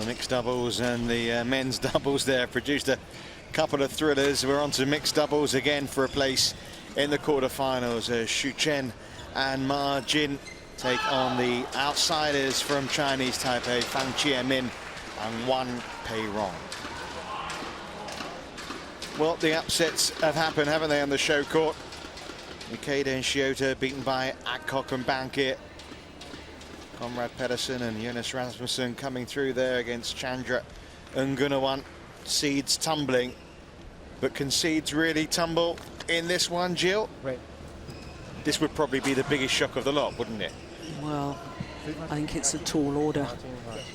the mixed doubles and the men's doubles there produced a couple of thrillers. We're on to mixed doubles again for a place in the quarterfinals. Chen and Ma Jin take on the outsiders from Chinese Taipei, Fang Chieh and Wang Rong. Well, the upsets have happened, haven't they, on the show court? Ikeda and Shiota beaten by Adcock and Bankit. Conrad Pedersen and Jonas Rasmussen coming through there against Chandra and Gunawan. Seeds tumbling, but can seeds really tumble in this one, Jill? Right. This would probably be the biggest shock of the lot, wouldn't it? Well, I think it's a tall order.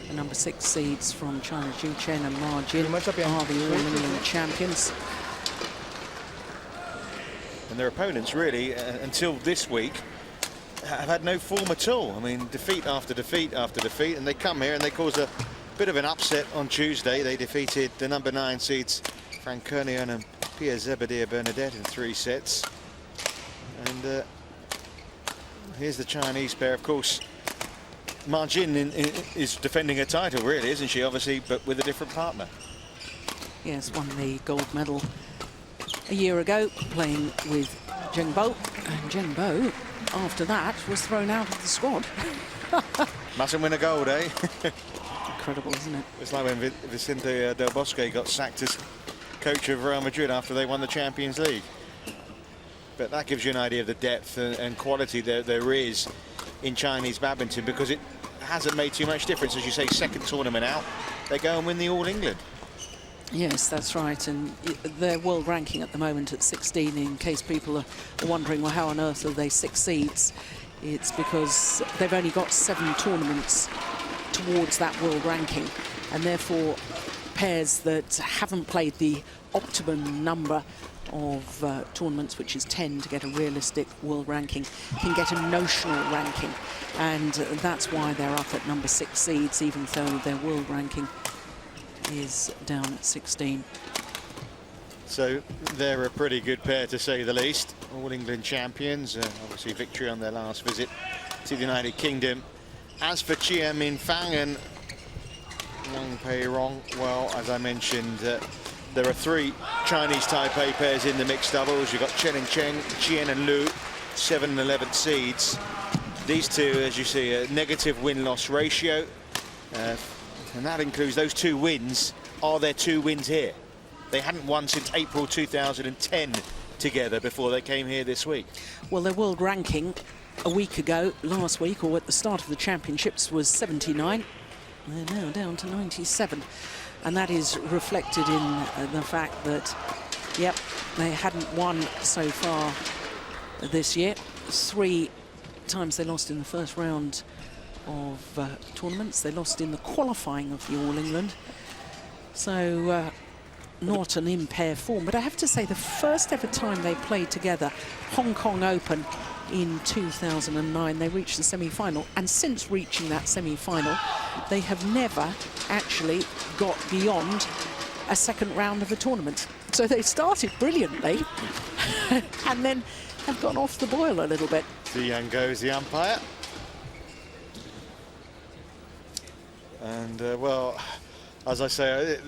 The number 6 seeds from China, Chen and Ma Jin, are the All-England champions. And their opponents really, until this week, have had no form at all. I mean, defeat after defeat after defeat, and they come here and they cause a bit of an upset on Tuesday. They defeated the number 9 seeds, Frank Kernion and Pierre Zebadia Bernadette, in 3 sets. And here's the Chinese pair, of course. Ma Jin is defending a title, really, isn't she? Obviously, but with a different partner. Yes, won the gold medal a year ago, playing with Zheng Bo. And Zheng Bo, after that, was thrown out of the squad. Mustn't win a gold, eh? Incredible, isn't it? It's like when Vicente Del Bosque got sacked as coach of Real Madrid after they won the Champions League. But that gives you an idea of the depth and quality there is in Chinese badminton, because it hasn't made too much difference. As you say, second tournament out, they go and win the All England. Yes, that's right, and their world ranking at the moment at 16, in case people are wondering, well, how on earth are they 6 seeds? It's because they've only got 7 tournaments towards that world ranking, and therefore pairs that haven't played the optimum number of tournaments, which is 10 to get a realistic world ranking, can get a notional ranking, and that's why they're up at number 6 seeds, even though their world ranking is down at 16. So they're a pretty good pair, to say the least. All England champions, obviously victory on their last visit to the United Kingdom. As for Chieh Fang and Wang Rong, well, as I mentioned, there are 3 Chinese Taipei pairs in the mixed doubles. You've got Chen and Chien and Lu, 7 and 11 seeds. These two, as you see, a negative win-loss ratio. And that includes those 2 wins are their 2 wins here. They hadn't won since April 2010 together before they came here this week. Well, their world ranking a week ago, last week, or at the start of the championships, was 79. They're now down to 97. And that is reflected in the fact that, yep, they hadn't won so far this year. 3 times they lost in the first round of tournaments. They lost in the qualifying of the All England. So not an impair form. But I have to say, the first ever time they played together, Hong Kong Open in 2009, they reached the semi-final. And since reaching that semi-final, they have never actually got beyond a second round of a tournament. So they started brilliantly and then have gone off the boil a little bit. The young goes the umpire. And, well, as I say,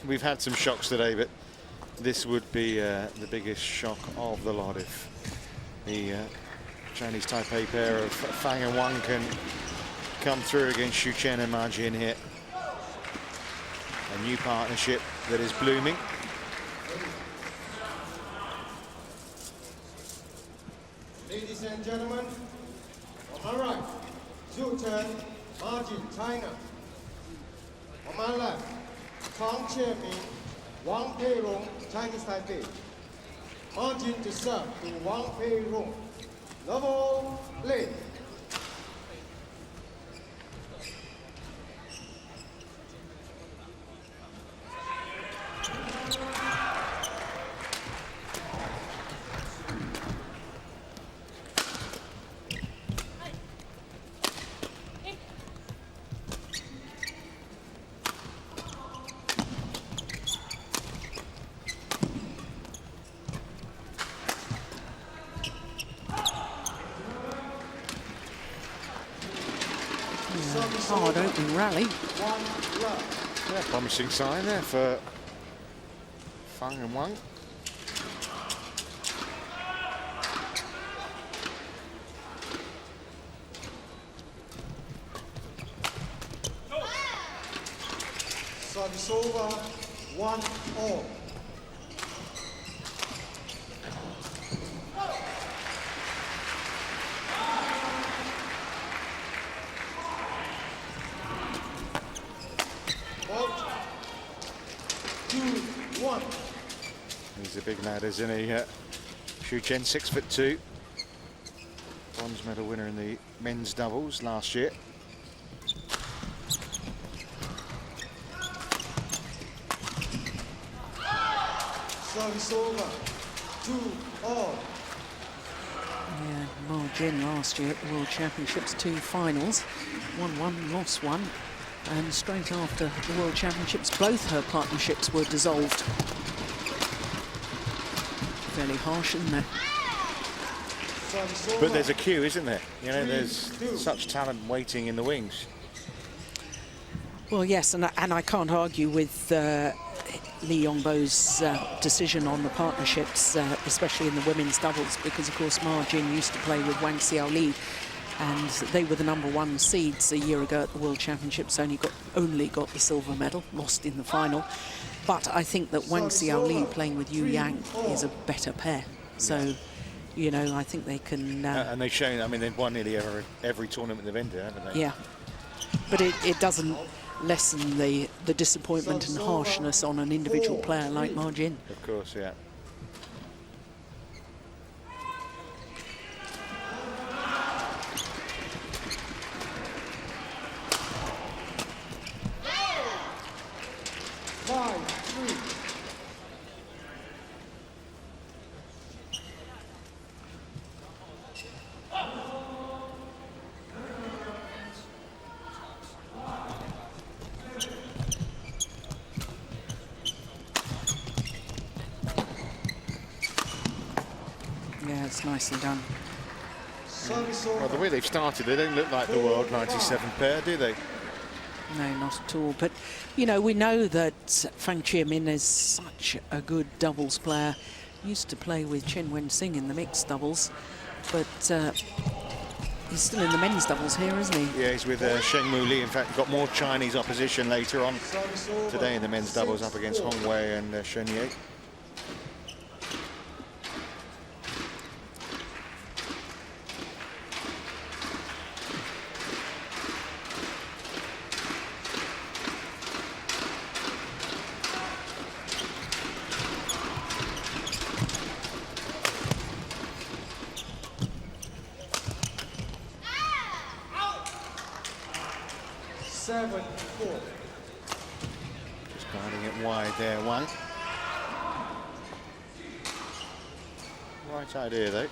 we've had some shocks today, but this would be the biggest shock of the lot if the Chinese Taipei pair of Fang and Wang can come through against Chen and Ma Jin here. A new partnership that is blooming. Ladies and gentlemen, on my right, Chen, Ma Jin, China. On my left, Fang Chieh, Wang Rong, Chinese Taipei. Ma Jin to serve to Wang Rong. Level, play. Hard opening rally. 1 love. Yeah, promising sign there for Fang and Wang. Service over, 1-all. He's a big lad, isn't he? Chen, 6'2", bronze medal winner in the men's doubles last year. Service over, 2-all. Yeah, Ma Jin last year at the World Championships, 2 finals, won 1, lost 1, and straight after the World Championships, both her partnerships were dissolved. Fairly harsh, isn't it? But there's a queue, isn't there? You know, there's such talent waiting in the wings. Well, yes, and I can't argue with Lee Yongbo's decision on the partnerships, especially in the women's doubles, because of course Ma Jin used to play with Wang Xiaoli, and they were the #1 seeds a year ago at the World Championships. Only got the silver medal, lost in the final. But I think that Wang Xiaoli playing with Yu Yang is a better pair. So, you know, I think they can. And they've shown. I mean, they've won nearly every tournament they've entered, haven't they? Yeah, but it doesn't lessen the disappointment and harshness on an individual player like Ma Jin. Of course, yeah. Yeah, it's nicely done. Well, the way they've started, they don't look like the World 97 pair, do they? No, not at all. But, you know, we know that Fang Chieh is such a good doubles player. Used to play with Chen Wen-sing in the mixed doubles, but he's still in the men's doubles here, isn't he? Yeah, he's with Sheng Mu Li. In fact, got more Chinese opposition later on today in the men's doubles up against Hong Wei and Chieh. Just guarding it wide there, Wang. Right idea, though.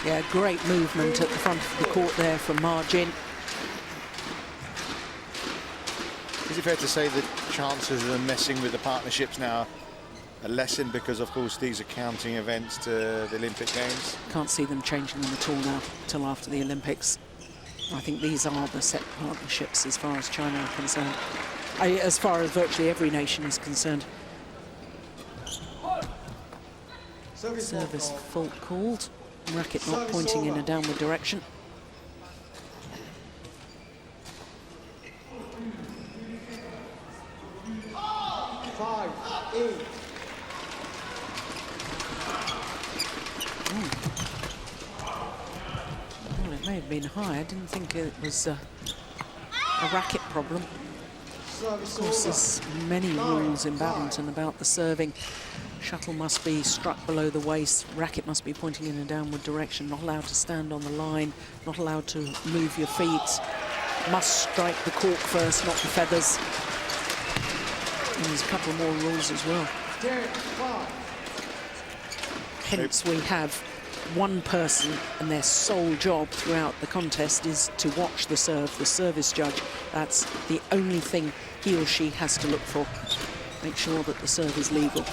Yeah, great movement at the front of the court there from Ma Jin. Is it fair to say that chances of them messing with the partnerships now are lessened because, of course, these are counting events to the Olympic Games? Can't see them changing them at all now till after the Olympics. I think these are the set partnerships as far as China are concerned. As far as virtually every nation is concerned. Service fault called. Racket not pointing in a downward direction. Well, it may have been high. I didn't think it was a racket problem. Of course, there's many rules in badminton about the serving. Shuttle must be struck below the waist, racket must be pointing in a downward direction, not allowed to stand on the line, not allowed to move your feet, must strike the cork first, not the feathers. And there's a couple more rules as well. 10-5. Hence, we have one person and their sole job throughout the contest is to watch the serve, the service judge. That's the only thing he or she has to look for. Make sure that the serve is legal.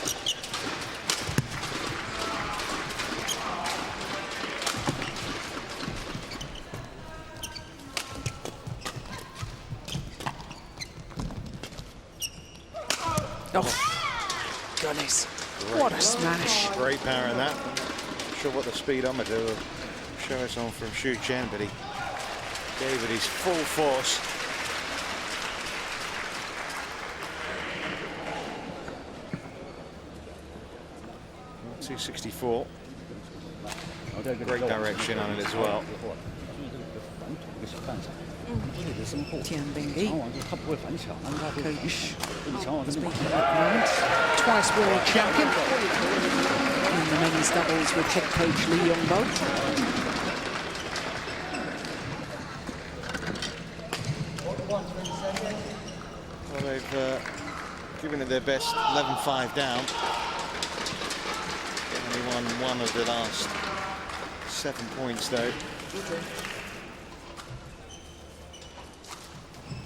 Oh, goodness. What a smash. Great power in that. Not sure what the speedometer will show us on from Chen, but he gave it his full force. Well, 264. Great direction on it as well. Tian Bingyi, coach, speaking at the moment, twice world champion in the men's doubles with head coach Lee Yongbo. Well, they've given it their best, 11-5 down. Only won one of the last 7 points, though.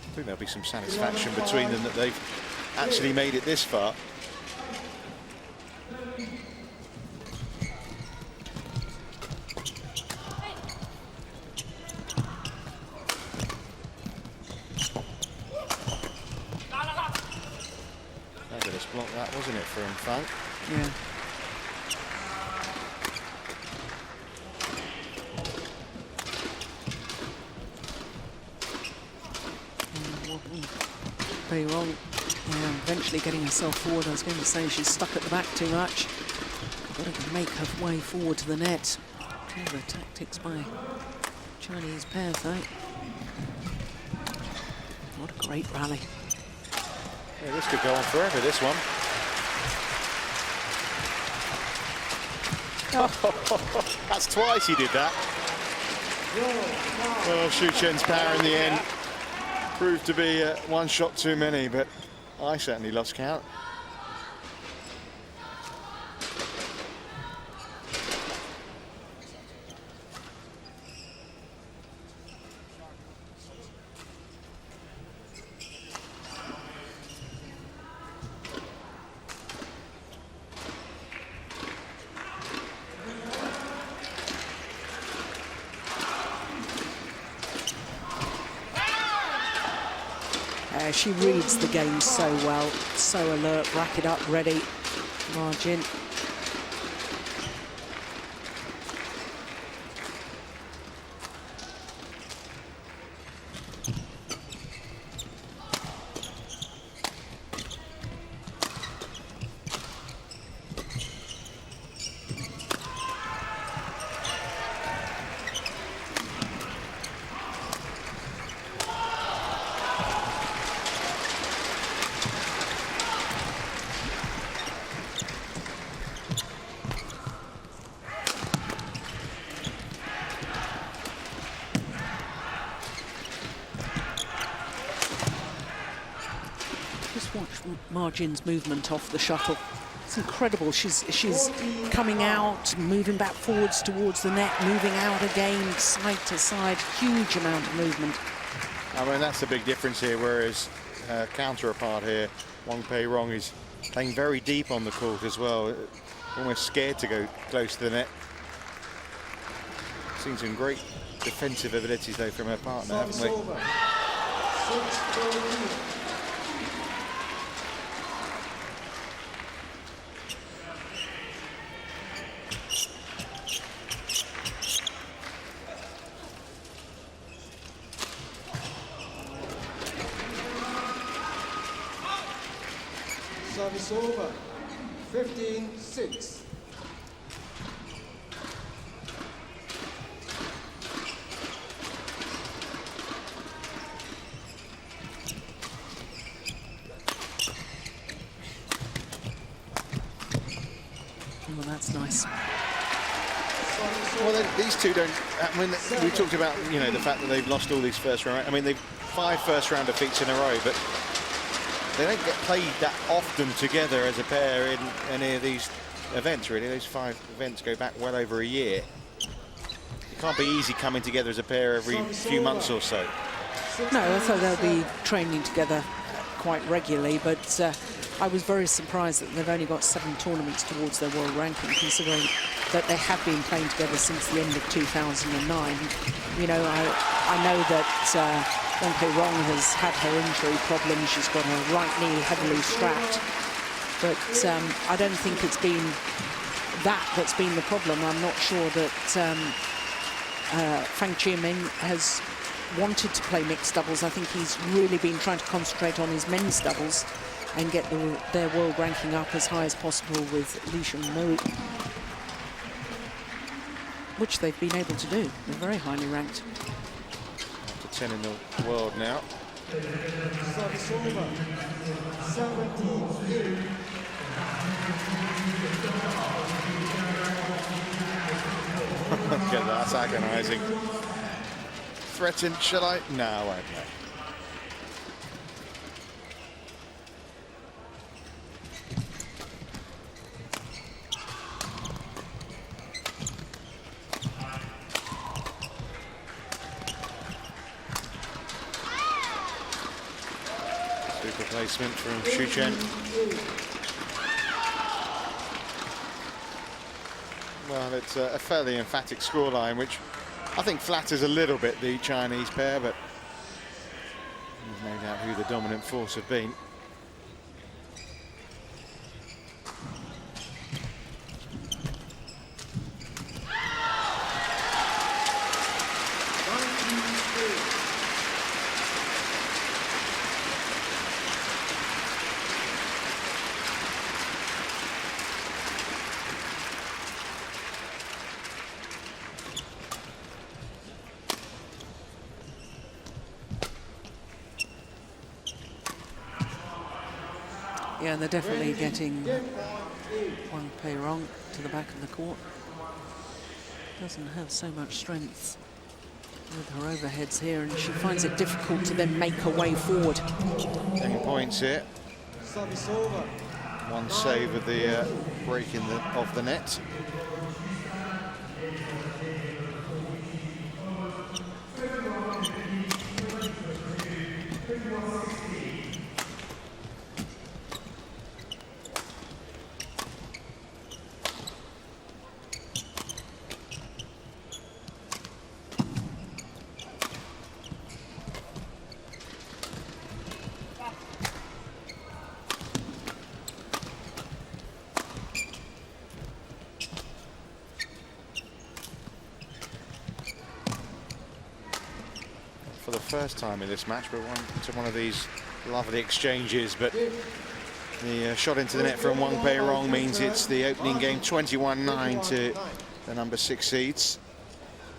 I think there'll be some satisfaction between them that they've actually made it this far. Fabulous block that, wasn't it, from Fang? Yeah. Very wrong. Eventually getting herself forward. I was going to say she's stuck at the back too much. Got to make her way forward to the net. Clever tactics by Chinese pair, though. What a great rally. Yeah, this could go on forever, this one. Oh. That's twice he did that. Well, Chen's power in the end proved to be one shot too many, but I certainly lost count. She reads the game so well, so alert, racket up, ready, margin. Margin's movement off the shuttle. It's incredible. She's coming out, moving back forwards towards the net, moving out again, side to side. Huge amount of movement. I mean, that's the big difference here, whereas counterpart here, Rong is playing very deep on the court as well, almost scared to go close to the net. Seen some great defensive abilities, though, from her partner, haven't we? Service over. 15-6. Oh, that's nice. Well, these two don't. I mean, we talked about, you know, the fact that they've lost all these first round. I mean, they've 5 first round defeats in a row, but they don't get played that often together as a pair in any of these events, really. Those 5 events go back well over a year. It can't be easy coming together as a pair every few months or so. No, I thought they'll be training together quite regularly, but I was very surprised that they've only got 7 tournaments towards their world ranking, considering that they have been playing together since the end of 2009. You know, I know that Rong has had her injury problems. She's got her right knee heavily strapped, but I don't think it's been that's been the problem. I'm not sure that Fang has wanted to play mixed doubles. I think he's really been trying to concentrate on his men's doubles and get their world ranking up as high as possible with Li Shengmo, which they've been able to do. They're very highly ranked. Up to 10 in the world now. Service over. 17-8. Okay, that's agonizing. Threaten, shall I? No, I won't. Super placement from Chen. Well, it's a fairly emphatic scoreline, which I think flatters a little bit the Chinese pair, but there's no doubt who the dominant force have been. Yeah, they're definitely getting Rong to the back of the court. Doesn't have so much strength with her overheads here, and she finds it difficult to then make her way forward. 10 points here. Service over. One save of the break of the net. For the first time in this match, but one of these lovely exchanges, but the shot into the net from Rong means it's the opening game 21-9 to the number 6 seeds,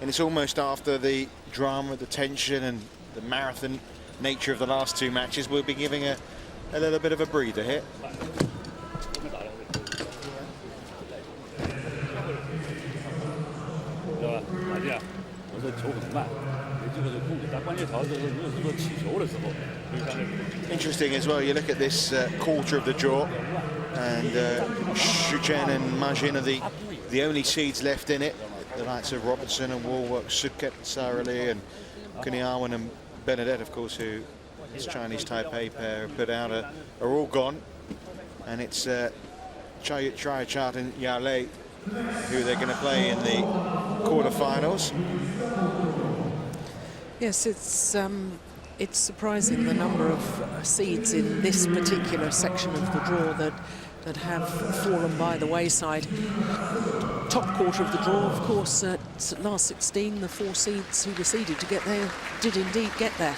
and it's almost after the drama, the tension and the marathon nature of the last 2 matches. We'll be giving a little bit of a breather here. Interesting as well, you look at this quarter of the draw, and Chen and Majin are the only seeds left in it. The likes of Robertson and Warwick, Suket, Sarali, and Kuniawan and Bernadette, of course, who this Chinese Taipei pair put out, are all gone. And it's Chieh Chart and Yao Lei who they're going to play in the quarterfinals. Yes, it's surprising the number of seeds in this particular section of the draw that have fallen by the wayside. Top quarter of the draw, of course, at last 16, the 4 seeds who were seeded to get there did indeed get there.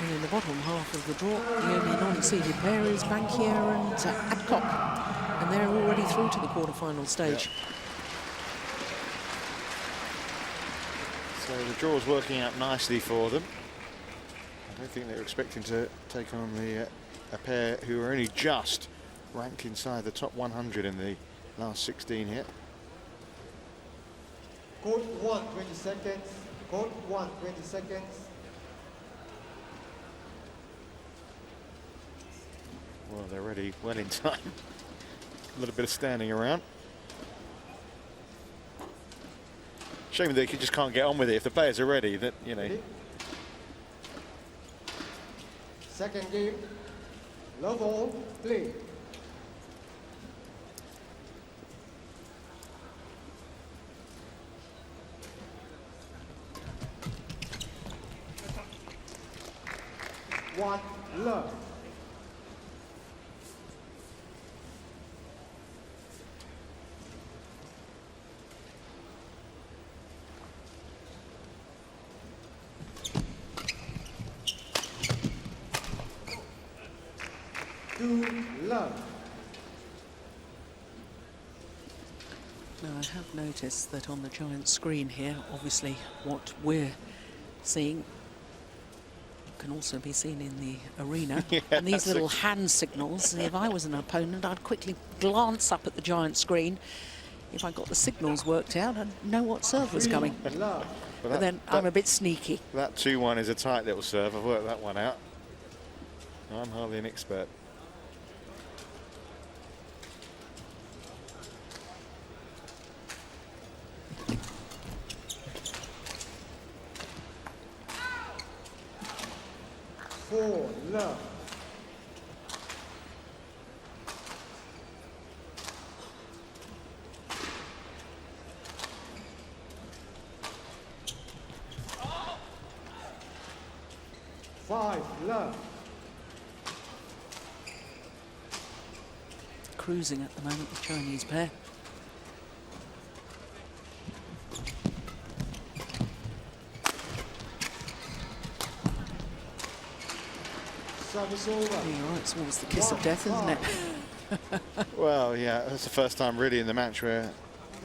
And in the bottom half of the draw, the only non-seeded pair is Bankier and Adcock, and they're already through to the quarterfinal stage. Yeah. So the draw's working out nicely for them. I don't think they were expecting to take on a pair who are only just ranked inside the top 100 in the last 16 here. Code 1, 20 seconds. Code 1, 20 seconds. Well, they're ready well in time. A little bit of standing around. Shame they just can't get on with it. If the players are ready, that, you know. Second game, love all, play. One, love. Two, love. Now, I have noticed that on the giant screen here, obviously what we're seeing can also be seen in the arena. Yeah, and these little hand signals, if I was an opponent, I'd quickly glance up at the giant screen. If I got the signals worked out, I'd know what serve was coming. But then I'm a bit sneaky. That 2-1 is a tight little serve. I've worked that one out. I'm hardly an expert. Four, love. Five, love. Cruising at the moment, the Chinese pair. Service over. Yeah, right, it's almost the kiss of death, isn't it? Well, yeah, that's the first time really in the match where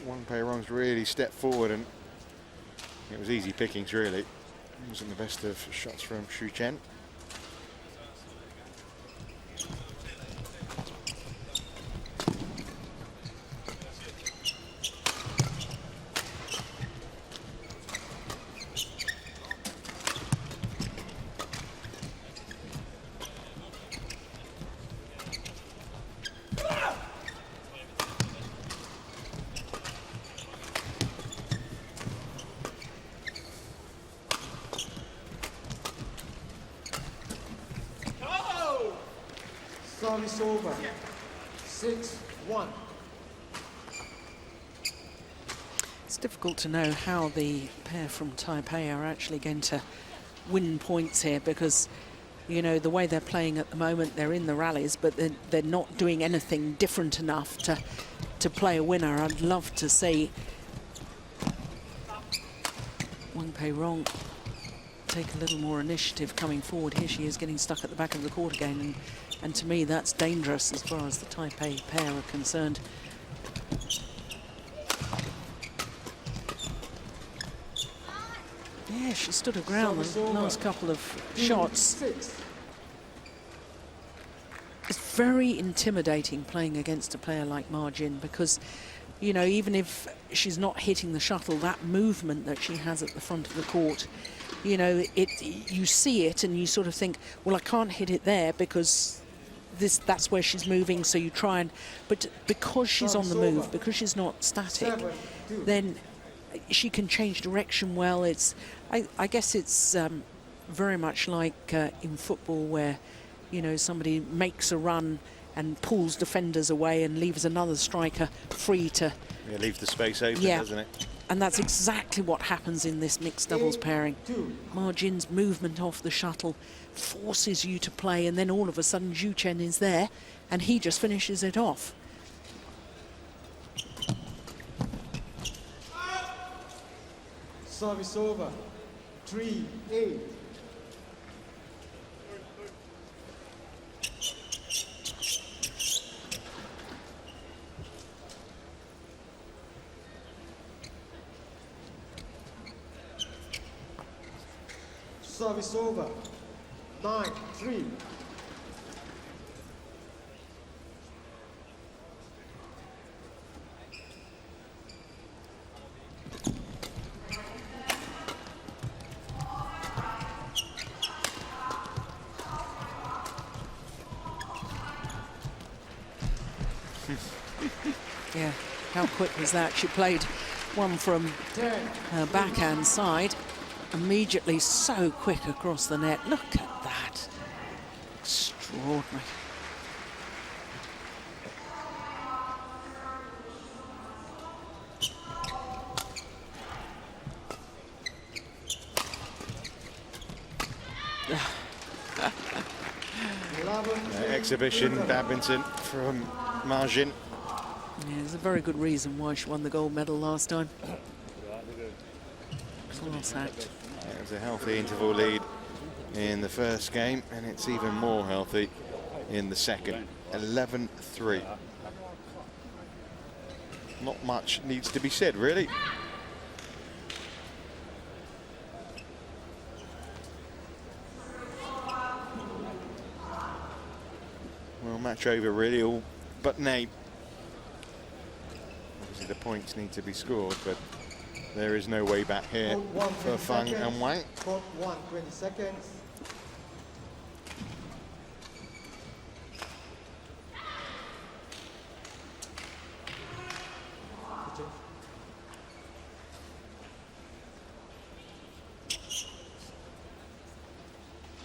Wang Rong's really stepped forward, and it was easy pickings really. It wasn't the best of shots from Chen. Service over. 6-1. It's difficult to know how the pair from Taipei are actually going to win points here, because, you know, the way they're playing at the moment, they're in the rallies, but they're not doing anything different enough to play a winner. I'd love to see Wang Rong take a little more initiative coming forward. Here she is getting stuck at the back of the court again, and to me that's dangerous as far as the Taipei pair are concerned. Yeah, she stood her ground the last couple of shots. It's very intimidating playing against a player like Ma Jin, because, you know, even if she's not hitting the shuttle, that movement that she has at the front of the court, you know, you see it and you sort of think, well, I can't hit it there because that's where she's moving, so you try and, but because she's on the move, because she's not static, then she can change direction well. I guess it's very much like in football, where, you know, somebody makes a run and pulls defenders away and leaves another striker free to... Yeah, leaves the space open, doesn't it? And that's exactly what happens in this mixed doubles pairing. Ma Jin's movement off the shuttle forces you to play, and then all of a sudden Chen is there and he just finishes it off. Service over. 3-8. Service over. 9-3. Yeah, how quick was that? She played one from 10. her backhand side, immediately so quick across the net. Look at that. Extraordinary. Exhibition badminton from Margin. Yeah, there's a very good reason why she won the gold medal last time. Class act. It was a healthy interval lead in the first game, and it's even more healthy in the second. 11-3. Not much needs to be said, really. Well, match over, really, all but name. Obviously, the points need to be scored, but there is no way back here for Fang and Wang. Court 1, 20 seconds.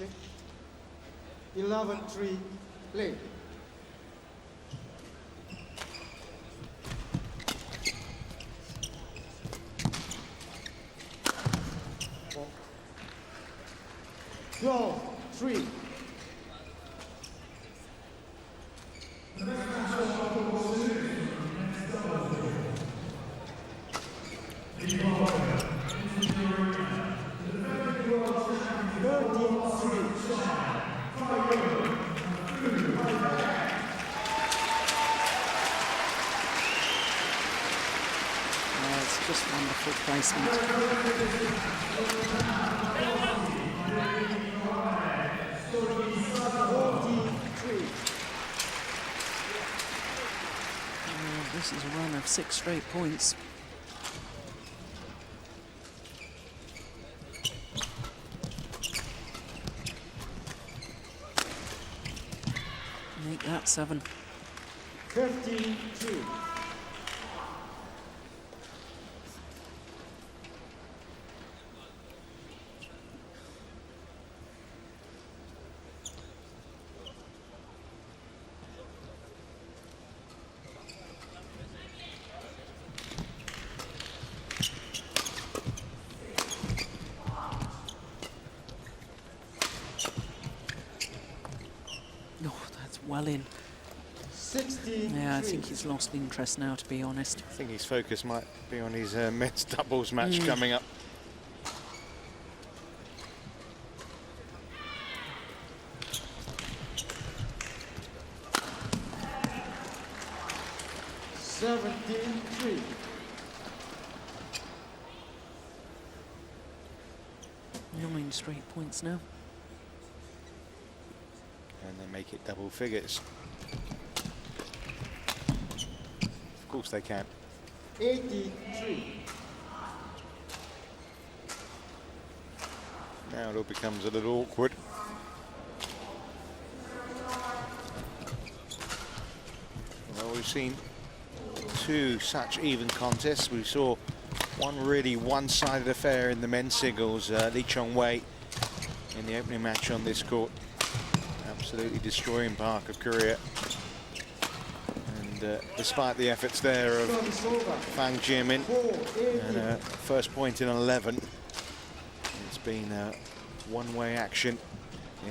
Okay. 11-3, play. Go, 3. It's just wonderful placement. This is a run of 6 straight points. Make that 7. 15-2. Well in. 16. Yeah, I think he's lost interest now, to be honest. I think his focus might be on his men's doubles match coming up. $17-3. 9 straight points now. And they make it double figures. Of course they can. 83. Now it all becomes a little awkward. Well, we've seen 2 such even contests. We saw one really one-sided affair in the men's singles. Lee Chong-wei in the opening match on this court, absolutely destroying Park of Korea. And despite the efforts there of Fang Jimin, and first point in 11, it's been one-way action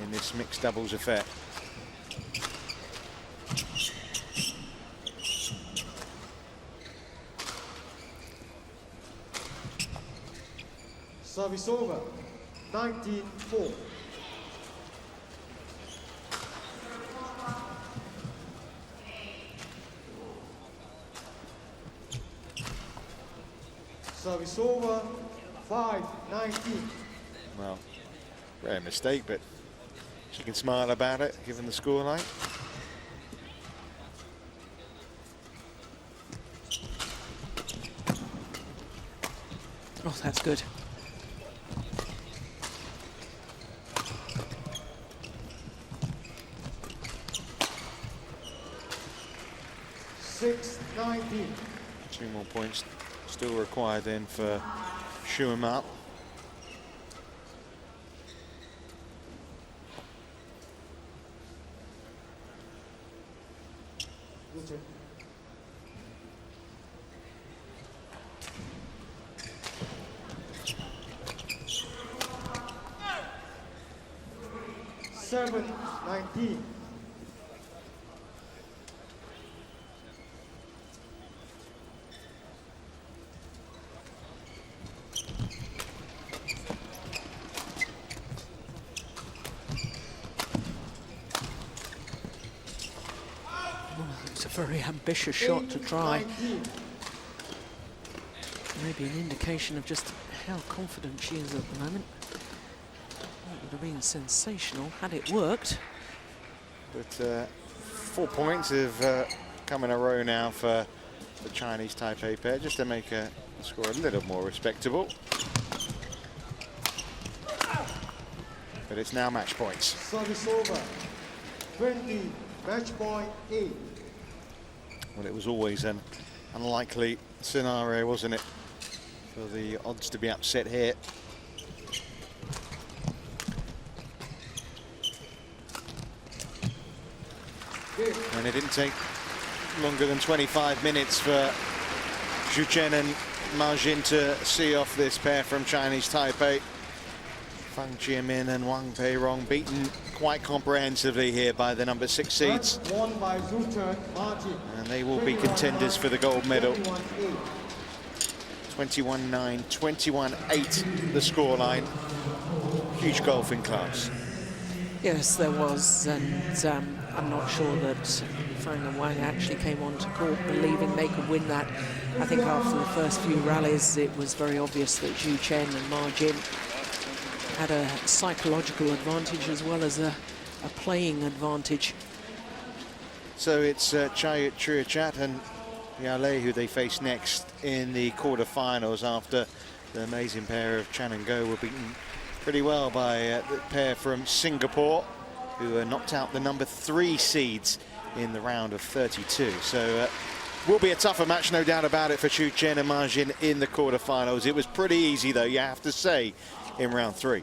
in this mixed doubles affair. Service over. 19-4. Service over. 5-19. Well, rare mistake, but she can smile about it, given the scoreline. Oh, that's good. 6-19. 2 more points still required then for Schumann. Zhu Chen. 7-19. It's a very ambitious shot to try. 8-19. Maybe an indication of just how confident she is at the moment. That would have been sensational had it worked. But 4 points have come in a row now for the Chinese Taipei pair, just to make the score a little more respectable. But it's now match points. Service over. 20. Match point 8. Well, it was always an unlikely scenario, wasn't it, for the odds to be upset here. And it didn't take longer than 25 minutes for Zhu Chen and Ma Jin to see off this pair from Chinese Taipei. Fang Jiamin and Wang Rong beaten quite comprehensively here by the number 6 seeds. Won by Zhu Chen, Martin. And they will be contenders for the gold medal. 21-8. 21-9, 21-8 the scoreline. Huge golfing class. Yes, there was, and I'm not sure that Fang and Wang actually came onto court believing they could win that. I think after the first few rallies, it was very obvious that Zhu Chen and Ma Jin had a psychological advantage as well as a playing advantage. So it's Chieh and Yale who they face next in the quarterfinals after the amazing pair of Chan and Go were beaten pretty well by the pair from Singapore, who knocked out the number 3 seeds in the round of 32. So will be a tougher match, no doubt about it, for Zhu Chen and Ma Jin in the quarterfinals. It was pretty easy, though, you have to say, in round 3.